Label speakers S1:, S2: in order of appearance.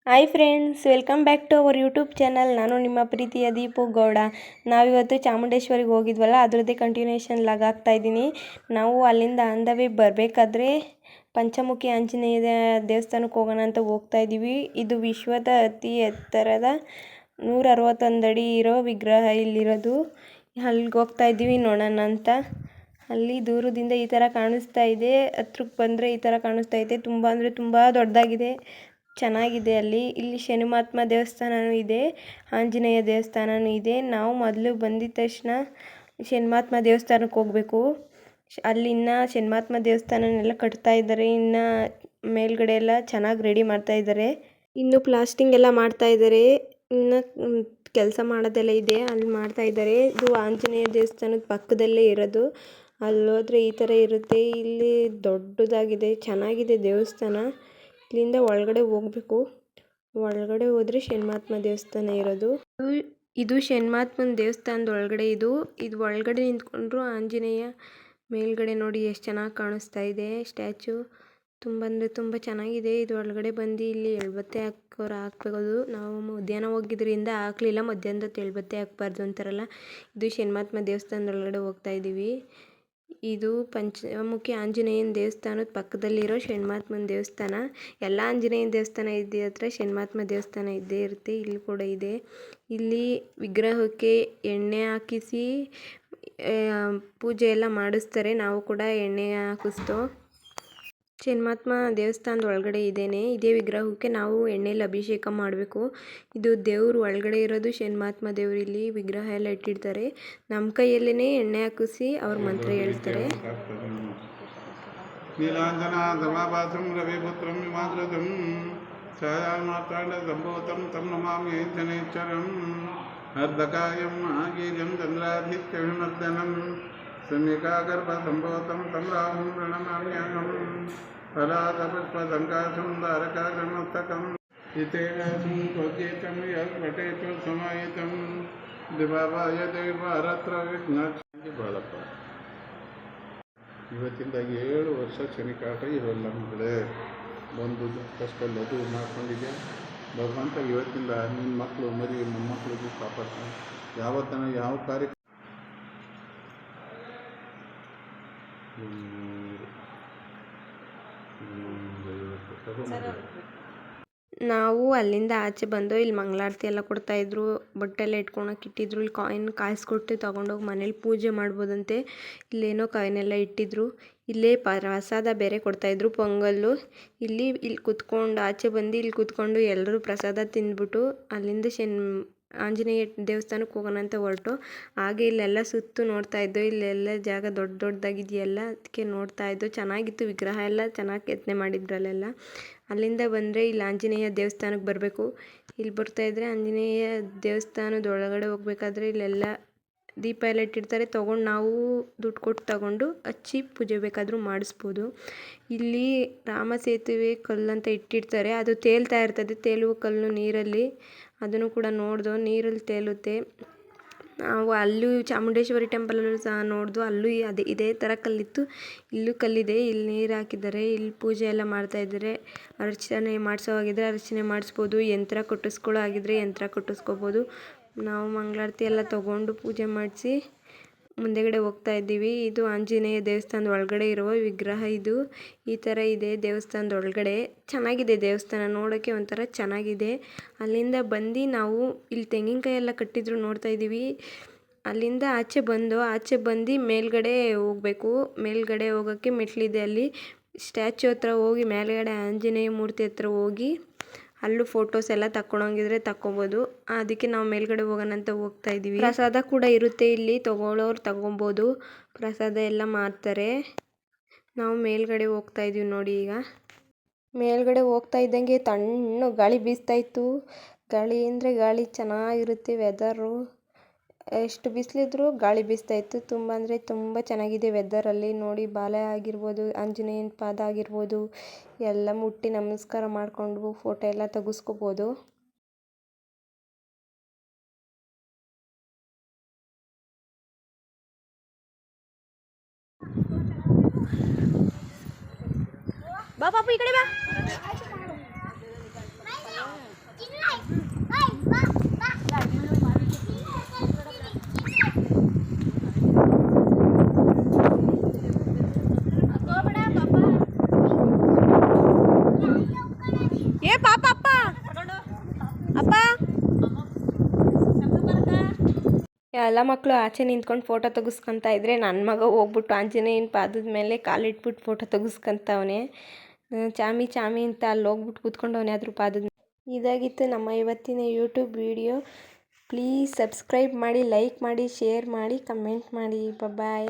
S1: Hi friends, welcome back to our YouTube channel. ನಾನು ನಿಮ್ಮ ಪ್ರೀತಿಯ ದೀಪು ಗೌಡ. ನಾವಿವತ್ತು ಚಾಮುಂಡೇಶ್ವರಿಗೆ ಹೋಗಿದ್ವಲ್ಲ, ಅದರದ್ದೇ ಕಂಟಿನ್ಯೂಷನ್ ಲಾಗ್ ಇದ್ದೀನಿ. ನಾವು ಅಲ್ಲಿಂದ ಆನ್ ದ ವೇ ಬರಬೇಕಾದ್ರೆ ಪಂಚಮುಖಿ ಆಂಜನೇಯ ದೇವಸ್ಥಾನಕ್ಕೆ ಹೋಗೋಣ ಅಂತ ಹೋಗ್ತಾ ಇದ್ದೀವಿ. ಇದು ವಿಶ್ವದ ಅತಿ ಎತ್ತರದ 161 ಅಡಿ ಇರೋ ವಿಗ್ರಹ ಇಲ್ಲಿರೋದು. ಅಲ್ಲಿಗೆ ಹೋಗ್ತಾ ಇದ್ದೀವಿ ನೋಡೋಣ ಅಂತ. ಅಲ್ಲಿ ದೂರದಿಂದ ಈ ಥರ ಕಾಣಿಸ್ತಾ ಇದೆ, ಹತ್ರಕ್ಕೆ ಬಂದರೆ ಈ ಥರ ಕಾಣಿಸ್ತಾ ಇದೆ. ತುಂಬ ಅಂದರೆ ತುಂಬ ದೊಡ್ಡದಾಗಿದೆ, ಚೆನ್ನಾಗಿದೆ. ಇಲ್ಲಿ ಶನಿಮಹಾತ್ಮ ದೇವಸ್ಥಾನವೂ ಇದೆ, ಆಂಜನೇಯ ದೇವಸ್ಥಾನವೂ ಇದೆ. ನಾವು ಮೊದಲು ಬಂದಿದ ತಕ್ಷಣ ಶನಿಮಹಾತ್ಮ ದೇವಸ್ಥಾನಕ್ಕೆ ಹೋಗಬೇಕು. ಅಲ್ಲಿ ಇನ್ನು ಶನಿಮಹಾತ್ಮ ದೇವಸ್ಥಾನನೆಲ್ಲ ಕಟ್ತಾ ಇದ್ದಾರೆ. ಇನ್ನು ಮೇಲ್ಗಡೆ ಎಲ್ಲ ಚೆನ್ನಾಗಿ ರೆಡಿ ಮಾಡ್ತಾ ಇದ್ದಾರೆ. ಇನ್ನು ಪ್ಲಾಸ್ಟಿಂಗ್ ಎಲ್ಲ ಮಾಡ್ತಾ ಇದ್ದಾರೆ. ಇನ್ನು ಕೆಲಸ ಮಾಡೋದೆಲ್ಲ ಇದೆ, ಅಲ್ಲಿ ಮಾಡ್ತಾ ಇದ್ದಾರೆ. ಇದು ಆಂಜನೇಯ ದೇವಸ್ಥಾನದ ಪಕ್ಕದಲ್ಲೇ ಇರೋದು. ಅಲ್ಲೋದ್ರೆ ಈ ಥರ ಇರುತ್ತೆ. ಇಲ್ಲಿ ದೊಡ್ಡದಾಗಿದೆ, ಚೆನ್ನಾಗಿದೆ ದೇವಸ್ಥಾನ. ಇಲ್ಲಿಂದ ಒಳಗಡೆ ಹೋಗಬೇಕು. ಒಳಗಡೆ ಹೋದರೆ ಶನಿಮಹಾತ್ಮ ದೇವಸ್ಥಾನ ಇರೋದು. ಇದು ಶನಿಮಹಾತ್ಮನ ದೇವಸ್ಥಾನದ ಒಳಗಡೆ. ಇದು ಒಳಗಡೆ ನಿಂತ್ಕೊಂಡ್ರು ಆಂಜನೇಯ ಮೇಲ್ಗಡೆ ನೋಡಿ ಎಷ್ಟು ಚೆನ್ನಾಗಿ ಕಾಣಿಸ್ತಾ ಇದೆ ಸ್ಟ್ಯಾಚು. ತುಂಬ ಅಂದರೆ ತುಂಬ ಚೆನ್ನಾಗಿದೆ. ಇದು ಒಳಗಡೆ ಬಂದು ಇಲ್ಲಿ ಎಳ್ಬತ್ತೆ ಹಾಕ್ಬೇಕು. ನಾವು ಮಧ್ಯಾಹ್ನ ಹೋಗಿದ್ರಿಂದ ಹಾಕಲಿಲ್ಲ, ಮಧ್ಯಾಹ್ನದ ಎಳ್ಬತ್ತೆ ಹಾಕಬಾರ್ದು ಅಂತಾರಲ್ಲ. ಇದು ಶನಿಮಹಾತ್ಮ ದೇವಸ್ಥಾನದ ಒಳಗಡೆ ಹೋಗ್ತಾ ಇದ್ದೀವಿ. ಇದು ಪಂಚಮುಖಿ ಆಂಜನೇಯನ ದೇವಸ್ಥಾನದ ಪಕ್ಕದಲ್ಲಿರೋ ಶನಿಮಹಾತ್ಮನ ದೇವಸ್ಥಾನ. ಎಲ್ಲ ಆಂಜನೇಯನ ದೇವಸ್ಥಾನ ಇದ್ದೇ ಹತ್ರ ಶನಿಮಹಾತ್ಮ ದೇವಸ್ಥಾನ ಇದ್ದೇ ಇರುತ್ತೆ. ಇಲ್ಲಿ ಕೂಡ ಇದೆ. ಇಲ್ಲಿ ವಿಗ್ರಹಕ್ಕೆ ಎಣ್ಣೆ ಹಾಕಿಸಿ ಪೂಜೆ ಎಲ್ಲ ಮಾಡಿಸ್ತಾರೆ. ನಾವು ಕೂಡ ಎಣ್ಣೆ ಹಾಕಿಸ್ತೋ. ಶನಿಮಹಾತ್ಮ ದೇವಸ್ಥಾನದ ಒಳಗಡೆ ಇದೇ ವಿಗ್ರಹಕ್ಕೆ ನಾವು ಎಣ್ಣೆಯಲ್ಲಿ ಅಭಿಷೇಕ ಮಾಡಬೇಕು. ಇದು ದೇವರು ಒಳಗಡೆ ಇರೋದು ಶನಿಮಹಾತ್ಮ ದೇವರು. ಇಲ್ಲಿ ವಿಗ್ರಹ ಎಲ್ಲ ಇಟ್ಟಿರ್ತಾರೆ. ನಮ್ಮ ಕೈಯಲ್ಲೇ ಎಣ್ಣೆ ಹಾಕಿಸಿ ಅವ್ರ ಮಂತ್ರ ಹೇಳ್ತಾರೆ.
S2: ನೀಲಾಂಜನ ಧಮಾಭಾಸಂ ರವಿಪುತ್ರಂ ವಿಮಾದ್ರಜಂ ಛಾಯಾಮಾರ್ತಾಂಡ ಸಂಭೂತಂ ತಂ ನಮಾಮಿ ಶನೈಶ್ಚರಂ ಅರ್ಧಕಾಯಂ ಮಹಾಗೀರ್ಯಂ ಚಂದ್ರಾಧಿತ್ಯ ವಿಮರ್ದನಂ ಸಮ್ಯಕಾಗರ್ಭ ಸಂಭೂತಂ ತಂ ರಾಹುಂ ಪ್ರಣಮಾಮ್ಯಹಂ ಫಲಾದಪುಷ್ಪಸಂಕಾಶಂ ಧಾರಕಾಗ್ರಮಸ್ತಕಂ ಹಿತೇನಾಸಂ ತ್ವಗೇತಂ ಯತ್ಪಠೇತು ಸಮಾಹಿತಂ ದಿವಾಭಾಯ ದೇವಾರತ್ರ ವಿಘ್ನಾಕ್ಷಿ ಬಾಲಪ್ಪ. ಇವತ್ತಿಂದ 7 ವರ್ಷ ಶನಿಕಾಟ ಇರೋಲ್ಲ ಮಗಳೇ. ಬಂದು ಕಷ್ಟಲ್ಲಿ ಅದು ಮಾಡ್ಕೊಂಡಿದ್ದೆ. ಭಗವಂತ ಇವತ್ತಿಂದ ನಿನ್ನ ಮಕ್ಕಳು ಮರಿ ಮೊಮ್ಮಕ್ಕಳಿಗೂ ಕಾಪಾಡ್ತಾನೆ. ಯಾವತ್ತನ ಯಾವ ಕಾರ್ಯ
S1: ನಾವು ಅಲ್ಲಿಂದ ಆಚೆ ಬಂದು ಇಲ್ಲಿ ಮಂಗಳಾರತಿ ಎಲ್ಲ ಕೊಡ್ತಾಯಿದ್ರು, ಬಟ್ಟೆ ಎಲ್ಲ ಇಟ್ಕೊಳಕ್ಕೆ ಇಟ್ಟಿದ್ರು. ಇಲ್ಲಿ ಕಾಯಿನ್ ಕಾಯಿಸ್ಕೊಟ್ಟು ತೊಗೊಂಡೋಗಿ ಮನೇಲಿ ಪೂಜೆ ಮಾಡ್ಬೋದಂತೆ. ಇಲ್ಲೇನೋ ಕಾಯಿನ್ ಎಲ್ಲ ಇಟ್ಟಿದ್ರು. ಇಲ್ಲೇ ಪ್ರಸಾದ ಬೇರೆ ಕೊಡ್ತಾಯಿದ್ರು, ಪೊಂಗಲ್ಲು. ಇಲ್ಲಿ ಕುತ್ಕೊಂಡು ಆಚೆ ಬಂದು ಇಲ್ಲಿ ಕುತ್ಕೊಂಡು ಎಲ್ಲರೂ ಪ್ರಸಾದ ತಿಂದ್ಬಿಟ್ಟು ಅಲ್ಲಿಂದ ಆಂಜನೇಯ ದೇವಸ್ಥಾನಕ್ಕೆ ಹೋಗೋಣ ಅಂತ ಹೊರಟು. ಹಾಗೆ ಇಲ್ಲೆಲ್ಲ ಸುತ್ತು ನೋಡ್ತಾ ಇದ್ದೋ. ಇಲ್ಲೆಲ್ಲ ಜಾಗ ದೊಡ್ಡದಾಗಿದೆಯಲ್ಲ, ಅದಕ್ಕೆ ನೋಡ್ತಾ ಇದ್ದೋ. ಚೆನ್ನಾಗಿತ್ತು, ವಿಗ್ರಹ ಎಲ್ಲ ಚೆನ್ನಾಗಿ ಕೆತ್ತನೆ ಮಾಡಿದ್ರಲ್ಲೆಲ್ಲ. ಅಲ್ಲಿಂದ ಬಂದರೆ ಇಲ್ಲಿ ಆಂಜನೇಯ ದೇವಸ್ಥಾನಕ್ಕೆ ಬರಬೇಕು. ಇಲ್ಲಿ ಬರ್ತಾಯಿದ್ರೆ ಆಂಜನೇಯ ದೇವಸ್ಥಾನದ ಒಳಗಡೆ ಹೋಗ್ಬೇಕಾದ್ರೆ ಇಲ್ಲೆಲ್ಲ ದೀಪ ಎಲ್ಲ ಇಟ್ಟಿರ್ತಾರೆ. ತೊಗೊಂಡು ನಾವು ದುಡ್ಡು ಕೊಟ್ಟು ತಗೊಂಡು ಹಚ್ಚಿ ಪೂಜೆ ಬೇಕಾದರೂ ಮಾಡಿಸ್ಬೋದು. ಇಲ್ಲಿ ರಾಮ ಸೇತುವೆ ಕಲ್ಲು ಅಂತ ಇಟ್ಟಿರ್ತಾರೆ, ಅದು ತೇಲ್ತಾ ಇರ್ತದೆ. ತೇಲುವ ಕಲ್ಲು ನೀರಲ್ಲಿ, ಅದನ್ನು ಕೂಡ ನೋಡ್ದೋ. ನೀರಲ್ಲಿ ತೇಲುತ್ತೆ. ನಾವು ಅಲ್ಲೂ ಚಾಮುಂಡೇಶ್ವರಿ ಟೆಂಪಲಲ್ಲೂ ಸಹ ನೋಡ್ದು. ಅಲ್ಲೂ ಇದೇ ಥರ ಕಲ್ಲಿತ್ತು. ಇಲ್ಲೂ ಕಲ್ಲಿದೆ. ಇಲ್ಲಿ ನೀರು ಹಾಕಿದ್ದಾರೆ. ಇಲ್ಲಿ ಪೂಜೆ ಎಲ್ಲ ಮಾಡ್ತಾಯಿದ್ದಾರೆ. ಅರ್ಚನೆ ಮಾಡಿಸೋವಾಗಿದ್ರೆ ಅರ್ಚನೆ ಮಾಡಿಸ್ಬೋದು. ಯಂತ್ರ ಕಟ್ಟಿಸ್ಕೊಳ್ಳೋ ಆಗಿದ್ರೆ ಯಂತ್ರ ಕಟ್ಟಿಸ್ಕೋಬೋದು. ನಾವು ಮಂಗಳಾರತಿ ಎಲ್ಲ ತೊಗೊಂಡು ಪೂಜೆ ಮಾಡಿಸಿ ಮುಂದೆಗಡೆ ಹೋಗ್ತಾ ಇದ್ದೀವಿ. ಇದು ಆಂಜನೇಯ ದೇವಸ್ಥಾನದ ಒಳಗಡೆ ಇರುವ ವಿಗ್ರಹ. ಇದು ಈ ಥರ ಇದೆ ದೇವಸ್ಥಾನದ ಒಳಗಡೆ. ಚೆನ್ನಾಗಿದೆ ದೇವಸ್ಥಾನ, ನೋಡೋಕ್ಕೆ ಒಂಥರ ಚೆನ್ನಾಗಿದೆ. ಅಲ್ಲಿಂದ ಬಂದು ನಾವು ಇಲ್ಲಿ ತೆಂಗಿನಕಾಯಿ ಎಲ್ಲ ಕಟ್ಟಿದ್ರು ನೋಡ್ತಾ ಇದ್ದೀವಿ. ಅಲ್ಲಿಂದ ಆಚೆ ಬಂದು ಮೇಲ್ಗಡೆ ಹೋಗಬೇಕು. ಮೇಲ್ಗಡೆ ಹೋಗೋಕ್ಕೆ ಮೆಟ್ಲಿದೆ. ಅಲ್ಲಿ ಸ್ಟ್ಯಾಚು ಹತ್ರ ಹೋಗಿ ಮೇಲ್ಗಡೆ ಆಂಜನೇಯ ಮೂರ್ತಿ ಹತ್ರ ಹೋಗಿ ಅಲ್ಲೂ ಫೋಟೋಸ್ ಎಲ್ಲ ತಕ್ಕೊಳಂಗಿದ್ರೆ ತಕ್ಕೊಬೋದು. ಅದಕ್ಕೆ ನಾವು ಮೇಲ್ಗಡೆ ಹೋಗೋಣ ಅಂತ ಹೋಗ್ತಾ ಇದ್ದೀವಿ. ಪ್ರಸಾದ ಕೂಡ ಇರುತ್ತೆ ಇಲ್ಲಿ, ತೊಗೊಳ್ಳೋರು ತಗೊಬೋದು. ಪ್ರಸಾದ ಎಲ್ಲ ಮಾಡ್ತಾರೆ. ನಾವು ಮೇಲ್ಗಡೆ ಹೋಗ್ತಾ ಇದ್ದೀವಿ ನೋಡಿ. ಈಗ ಮೇಲ್ಗಡೆ ಹೋಗ್ತಾ ಇದ್ದಂಗೆ ತಣ್ಣಗೆ ಗಾಳಿ ಬೀಸ್ತಾ ಇತ್ತು. ಗಾಳಿ ಅಂದರೆ ಗಾಳಿ ಚೆನ್ನಾಗಿರುತ್ತೆ. ವೆದರು ಎಷ್ಟು ಬಿಸಿಲಿದ್ರು ಗಾಳಿ ಬೀಸ್ತಾ ಇತ್ತು. ತುಂಬ ಅಂದರೆ ತುಂಬ ಚೆನ್ನಾಗಿದೆ ವೆದರಲ್ಲಿ. ನೋಡಿ, ಬಾಲ ಆಗಿರ್ಬೋದು, ಆಂಜನೇಯನ ಪಾದ ಆಗಿರ್ಬೋದು, ಎಲ್ಲ ಮುಟ್ಟಿ ನಮಸ್ಕಾರ ಮಾಡಿಕೊಂಡು ಫೋಟೋ ಎಲ್ಲ ತೆಗೆಸ್ಕೋಬೋದು. ಬಾ ಪಾಪು, ಈ ಕಡೆ ಬಾ. ಎಲ್ಲ ಮಕ್ಕಳು ಆಚೆ ನಿಂತ್ಕೊಂಡು ಫೋಟೋ ತೆಗಿಸ್ಕೊತಾ ಇದ್ರೆ ನನ್ನ ಮಗ ಹೋಗ್ಬಿಟ್ಟು ಆಂಜನೇಯನ ಪಾದದ ಮೇಲೆ ಕಾಲಿಟ್ಬಿಟ್ಟು ಫೋಟೋ ತೆಗಿಸ್ಕೊಂತವನೆ. ಚಾಮಿ ಚಾಮಿ ಅಂತ ಅಲ್ಲಿ ಹೋಗ್ಬಿಟ್ಟು ಕೂತ್ಕೊಂಡವನೆ ಅದ್ರ ಪಾದದ ಮೇಲೆ. ಇದಾಗಿತ್ತು ನಮ್ಮ ಇವತ್ತಿನ ಯೂಟ್ಯೂಬ್ ವಿಡಿಯೋ. ಪ್ಲೀಸ್ ಸಬ್ಸ್ಕ್ರೈಬ್ ಮಾಡಿ, ಲೈಕ್ ಮಾಡಿ, ಶೇರ್ ಮಾಡಿ, ಕಮೆಂಟ್ ಮಾಡಿ. ಬಾಯ್.